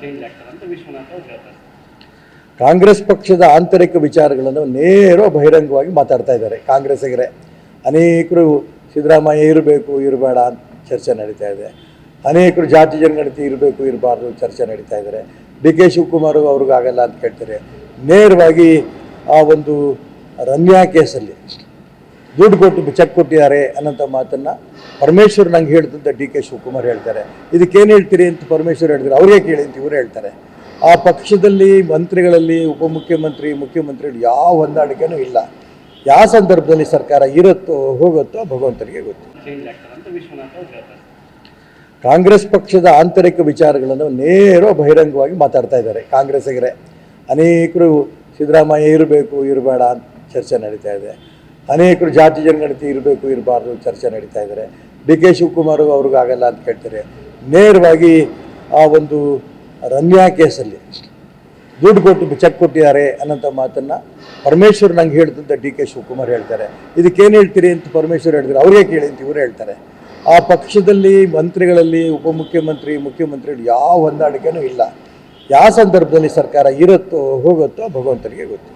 Change ಆಗ್ತದೆ ಅಂತ ವಿಶ್ವನಾಥ್ ಅವರು ಹೇಳ್ತಾರೆ. ಕಾಂಗ್ರೆಸ್ ಪಕ್ಷದ ಆಂತರಿಕ ವಿಚಾರಗಳನ್ನು ನೇರ ಬಹಿರಂಗವಾಗಿ ಮಾತಾಡ್ತಾ ಇದ್ದಾರೆ ಕಾಂಗ್ರೆಸ್ಸಿಗರೇ. ಅನೇಕರು ಸಿದ್ದರಾಮಯ್ಯ ಇರಬೇಕು ಇರಬೇಡ ಅಂತ ಚರ್ಚೆ ನಡೀತಾ ಇದೆ. ಅನೇಕರು ಜಾತಿ ಜನಗಣತಿ ಇರಬೇಕು ಇರಬಾರ್ದು ಚರ್ಚೆ ನಡೀತಾ ಇದ್ದಾರೆ. ಡಿ ಕೆ ಶಿವಕುಮಾರ್ ಅವ್ರಿಗಾಗಲ್ಲ ಅಂತ ಕೇಳ್ತಾರೆ. ನೇರವಾಗಿ ಆ ಒಂದು ರಮ್ಯಾ ಕೇಸಲ್ಲಿ ದುಡ್ಡು ಕೊಟ್ಟು ಚೆಕ್ ಕೊಟ್ಟಿದ್ದಾರೆ ಅನ್ನೋಂಥ ಮಾತನ್ನು ಪರಮೇಶ್ವರ್ ನಂಗೆ ಹೇಳ್ತಂತ ಡಿ ಕೆ ಶಿವಕುಮಾರ್ ಹೇಳ್ತಾರೆ. ಇದಕ್ಕೇನು ಹೇಳ್ತೀರಿ ಅಂತ ಪರಮೇಶ್ವರ್ ಹೇಳ್ತಾರೆ. ಅವ್ರಿಗೆ ಕೇಳಿ ಅಂತ ಇವರು ಹೇಳ್ತಾರೆ. ಆ ಪಕ್ಷದಲ್ಲಿ ಮಂತ್ರಿಗಳಲ್ಲಿ ಉಪಮುಖ್ಯಮಂತ್ರಿ ಮುಖ್ಯಮಂತ್ರಿಗಳು ಯಾವ ಹೊಂದಾಣಿಕೆನೂ ಇಲ್ಲ. ಯಾವ ಸಂದರ್ಭದಲ್ಲಿ ಸರ್ಕಾರ ಇರುತ್ತೋ ಹೋಗುತ್ತೋ ಭಗವಂತನಿಗೆ ಗೊತ್ತು. ಚೇಂಜ್ ಆಗ್ತದೆ ಅಂತ ವಿಶ್ವನಾಥ್ ಅವರು ಹೇಳ್ತಾರೆ. ಕಾಂಗ್ರೆಸ್ ಪಕ್ಷದ ಆಂತರಿಕ ವಿಚಾರಗಳನ್ನು ನೇರ ಬಹಿರಂಗವಾಗಿ ಮಾತಾಡ್ತಾ ಇದ್ದಾರೆ ಕಾಂಗ್ರೆಸ್ಸಿಗರೇ. ಅನೇಕರು ಸಿದ್ದರಾಮಯ್ಯ ಇರಬೇಕು ಇರಬೇಡ ಅಂತ ಚರ್ಚೆ ನಡೀತಾ ಇದೆ. ಅನೇಕರು ಜಾತಿ ಜನಗಣತಿ ಇರಬೇಕು ಇರಬಾರ್ದು ಚರ್ಚೆ ನಡೀತಾ ಇದ್ದಾರೆ. ಡಿ ಕೆ ಶಿವಕುಮಾರ್ ಅವ್ರಿಗಾಗಲ್ಲ ಅಂತ ಕೇಳ್ತಾರೆ. ನೇರವಾಗಿ ಆ ಒಂದು ರಮ್ಯಾ ಕೇಸಲ್ಲಿ ದುಡ್ಡು ಕೊಟ್ಟು ಚೆಕ್ ಕೊಟ್ಟಿದ್ದಾರೆ ಅನ್ನೋಂಥ ಮಾತನ್ನು ಪರಮೇಶ್ವರ್ ನಂಗೆ ಹೇಳ್ತಂತ ಡಿ ಕೆ ಶಿವಕುಮಾರ್ ಹೇಳ್ತಾರೆ. ಇದಕ್ಕೇನು ಹೇಳ್ತೀರಿ ಅಂತ ಪರಮೇಶ್ವರ್ ಹೇಳ್ತಾರೆ. ಅವ್ರಿಗೆ ಕೇಳಿ ಅಂತ ಇವರು ಹೇಳ್ತಾರೆ. ಆ ಪಕ್ಷದಲ್ಲಿ ಮಂತ್ರಿಗಳಲ್ಲಿ ಉಪಮುಖ್ಯಮಂತ್ರಿ ಮುಖ್ಯಮಂತ್ರಿಗಳು ಯಾವ ಹೊಂದಾಣಿಕೆನೂ ಇಲ್ಲ. ಯಾವ ಸಂದರ್ಭದಲ್ಲಿ ಸರ್ಕಾರ ಇರುತ್ತೋ ಹೋಗುತ್ತೋ ಭಗವಂತನಿಗೆ ಗೊತ್ತು.